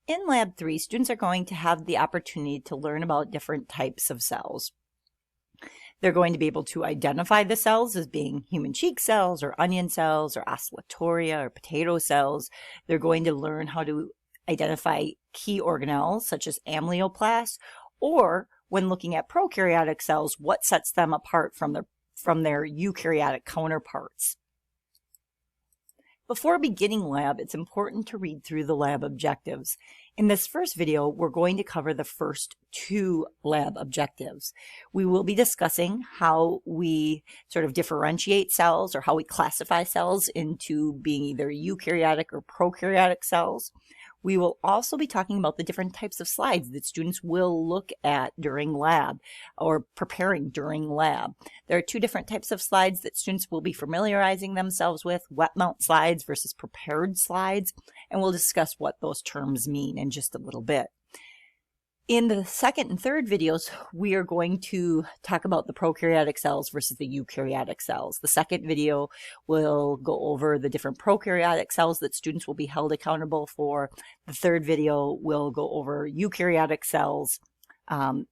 In Lab 3, students are going to have the opportunity to learn about different types of cells. They're going to be able to identify the cells as being human cheek cells or onion cells or oscillatoria or potato cells. They're going to learn how to identify key organelles such as amyloblasts, or when looking at prokaryotic cells, what sets them apart from their eukaryotic counterparts. Before beginning lab, it's important to read through the lab objectives. In this first video, we're going to cover the first two lab objectives. We will be discussing how we sort of differentiate cells or how we classify cells into being either eukaryotic or prokaryotic cells. We will also be talking about the different types of slides that students will look at during lab or preparing during lab. There are two different types of slides that students will be familiarizing themselves with, wet mount slides versus prepared slides, and we'll discuss what those terms mean in just a little bit. In the second and third videos, we are going to talk about the prokaryotic cells versus the eukaryotic cells. The second video will go over the different prokaryotic cells that students will be held accountable for. The third video will go over eukaryotic cells,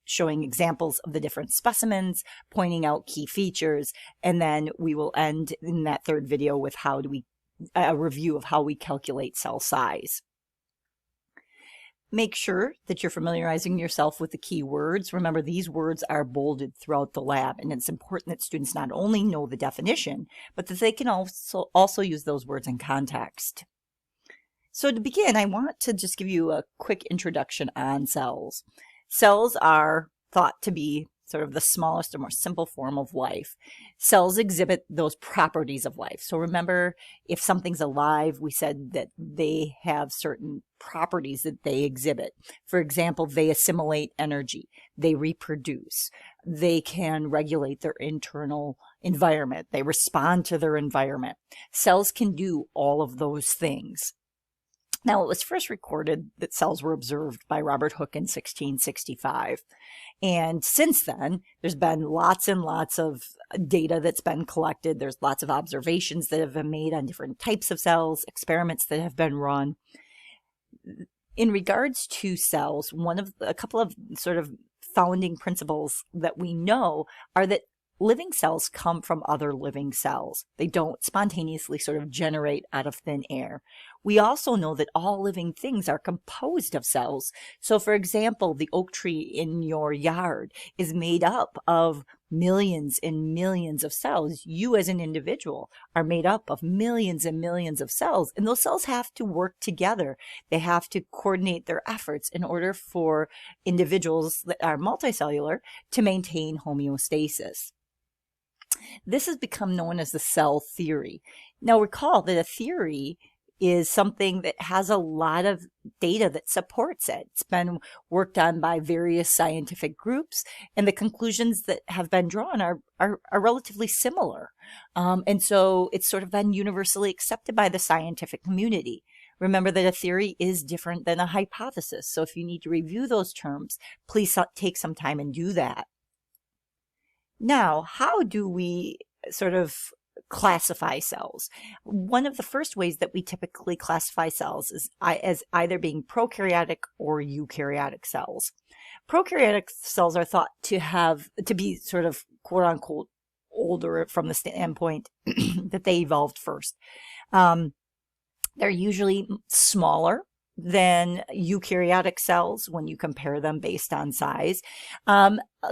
showing examples of the different specimens, pointing out key features, and then we will end in that third video with a review of how we calculate cell size. Make sure that you're familiarizing yourself with the key words. Remember, these words are bolded throughout the lab, and it's important that students not only know the definition, but that they can also use those words in context. So to begin, I want to just give you a quick introduction on cells. Cells are thought to be sort of the smallest or more simple form of life. Cells exhibit those properties of life. So remember, if something's alive, we said that they have certain properties that they exhibit. For example, they assimilate energy, they reproduce, they can regulate their internal environment, they respond to their environment. Cells can do all of those things. Now, it was first recorded that cells were observed by Robert Hooke in 1665. And since then, there's been lots and lots of data that's been collected. There's lots of observations that have been made on different types of cells, experiments that have been run. In regards to cells, a couple of sort of founding principles that we know are that living cells come from other living cells. They don't spontaneously sort of generate out of thin air. We also know that all living things are composed of cells. So for example, the oak tree in your yard is made up of millions and millions of cells. You as an individual are made up of millions and millions of cells, and those cells have to work together. They have to coordinate their efforts in order for individuals that are multicellular to maintain homeostasis. This has become known as the cell theory. Now recall that a theory is something that has a lot of data that supports it. It's been worked on by various scientific groups, and the conclusions that have been drawn are relatively similar. And so it's sort of been universally accepted by the scientific community. Remember that a theory is different than a hypothesis. So if you need to review those terms, please take some time and do that. Now, how do we sort of classify cells? One of the first ways that we typically classify cells is as either being prokaryotic or eukaryotic cells. Prokaryotic cells are thought to be sort of quote unquote older from the standpoint that they evolved first. They're usually smaller than eukaryotic cells when you compare them based on size.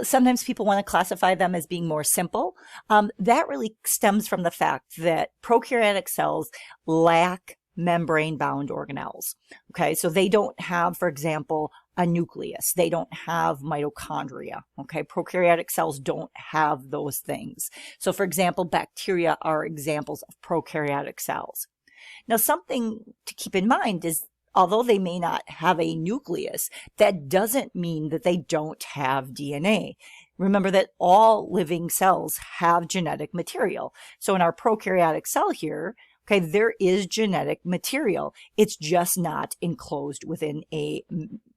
Sometimes people want to classify them as being more simple. That really stems from the fact that prokaryotic cells lack membrane-bound organelles. Okay, so they don't have, for example, a nucleus. They don't have mitochondria. Okay, prokaryotic cells don't have those things. So, for example, bacteria are examples of prokaryotic cells. Now, something to keep in mind is although they may not have a nucleus, that doesn't mean that they don't have DNA. Remember that all living cells have genetic material. So in our prokaryotic cell here, okay, there is genetic material. It's just not enclosed within a,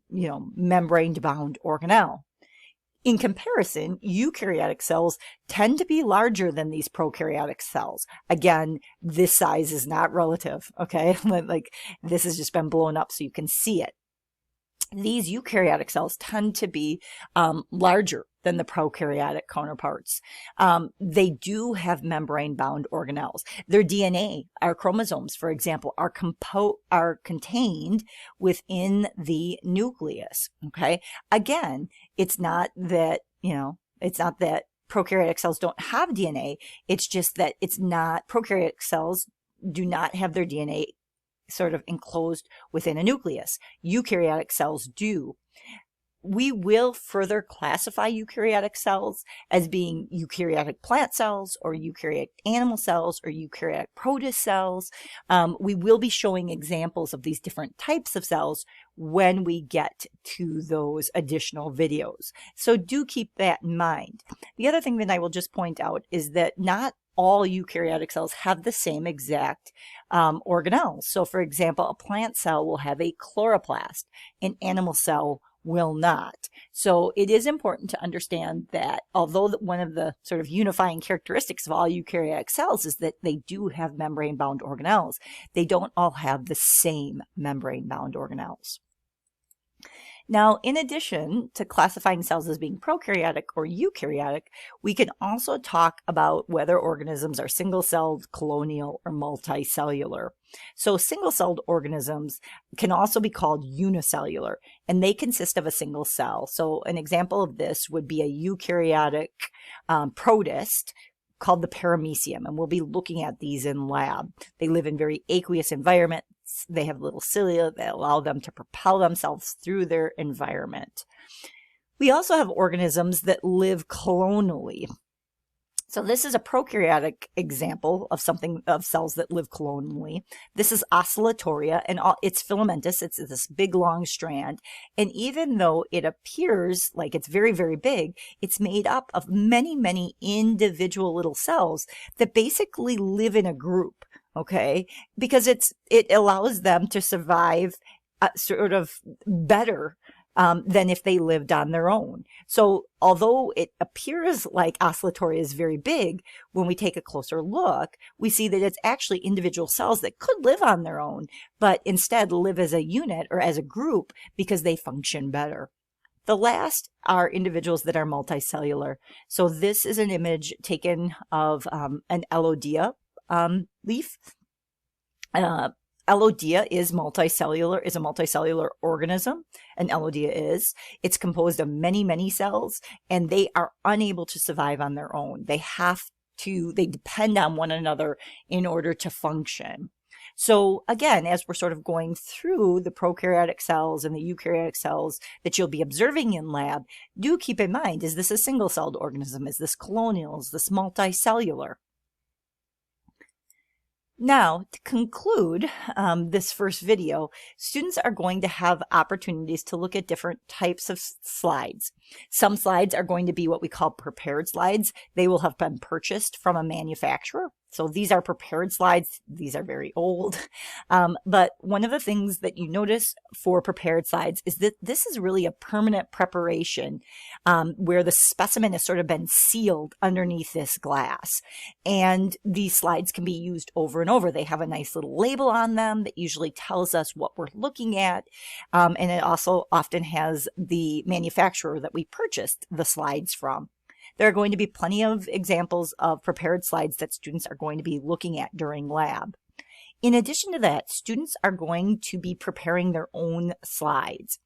membrane-bound organelle. In comparison, eukaryotic cells tend to be larger than these prokaryotic cells. Again, this size is not relative, okay? Like this has just been blown up so you can see it. these eukaryotic cells tend to be larger than the prokaryotic counterparts. They do have membrane-bound organelles. Their DNA, our chromosomes, for example, are contained within the nucleus. Okay, again, it's not that prokaryotic cells don't have DNA. It's just that prokaryotic cells do not have their DNA sort of enclosed within a nucleus. Eukaryotic cells do. We will further classify eukaryotic cells as being eukaryotic plant cells or eukaryotic animal cells or eukaryotic protist cells. We will be showing examples of these different types of cells when we get to those additional videos. So do keep that in mind. The other thing that I will just point out is that not all eukaryotic cells have the same exact organelles. So for example, a plant cell will have a chloroplast. An animal cell will not. So it is important to understand that although one of the sort of unifying characteristics of all eukaryotic cells is that they do have membrane-bound organelles, they don't all have the same membrane-bound organelles. Now, in addition to classifying cells as being prokaryotic or eukaryotic, we can also talk about whether organisms are single-celled, colonial, or multicellular. So single-celled organisms can also be called unicellular, and they consist of a single cell. So an example of this would be a eukaryotic protist called the paramecium, and we'll be looking at these in lab. They live in very aqueous environments. They have little cilia that allow them to propel themselves through their environment. We also have organisms that live colonially. So this is a prokaryotic example of cells that live colonially. This is Oscillatoria, and it's filamentous. It's this big long strand. And even though it appears like it's very, very big, it's made up of many, many individual little cells that basically live in a group. Okay, because it allows them to survive sort of better than if they lived on their own. So although it appears like Oscillatoria is very big, when we take a closer look, we see that it's actually individual cells that could live on their own, but instead live as a unit or as a group because they function better. The last are individuals that are multicellular. So this is an image taken of an Elodea leaf. Elodea is a multicellular organism. An Elodea is. It's composed of many, many cells, and they are unable to survive on their own. They depend on one another in order to function. So again, as we're sort of going through the prokaryotic cells and the eukaryotic cells that you'll be observing in lab, do keep in mind, is this a single-celled organism? Is this colonial? Is this multicellular? Now, to conclude this first video, students are going to have opportunities to look at different types of slides. Some slides are going to be what we call prepared slides. They will have been purchased from a manufacturer. So these are prepared slides. These are very old. But one of the things that you notice for prepared slides is that this is really a permanent preparation where the specimen has sort of been sealed underneath this glass. And these slides can be used over and over. They have a nice little label on them that usually tells us what we're looking at. And it also often has the manufacturer that we purchased the slides from. There are going to be plenty of examples of prepared slides that students are going to be looking at during lab. In addition to that, students are going to be preparing their own slides.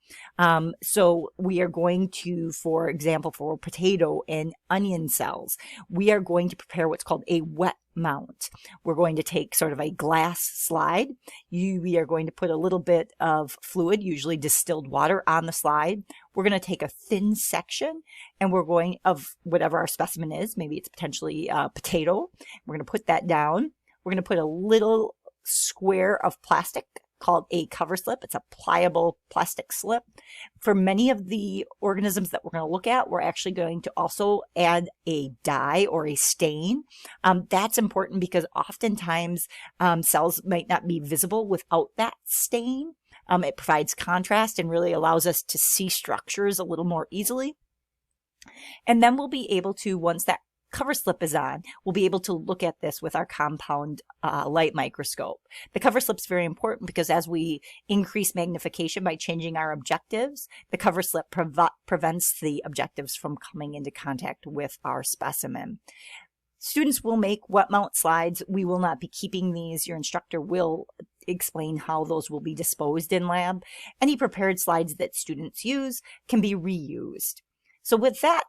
So we are going to, for example, for potato and onion cells, we are going to prepare what's called a wet mount. We're going to take sort of a glass slide. We are going to put a little bit of fluid, usually distilled water, on the slide. We're going to take a thin section, and we're going, of whatever our specimen is, maybe it's potentially potato. We're going to put that down. We're going to put a little square of plastic called a cover slip. It's a pliable plastic slip. For many of the organisms that we're going to look at, we're actually going to also add a dye or a stain. That's important because oftentimes cells might not be visible without that stain. It provides contrast and really allows us to see structures a little more easily. And then we'll be able to, once that cover slip is on, we'll be able to look at this with our compound light microscope. The cover slip is very important because as we increase magnification by changing our objectives, the cover slip prevents the objectives from coming into contact with our specimen. Students will make wet mount slides. We will not be keeping these. Your instructor will explain how those will be disposed in lab. Any prepared slides that students use can be reused. So with that,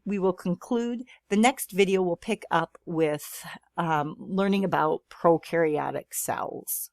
we will conclude. The next video will pick up with learning about prokaryotic cells.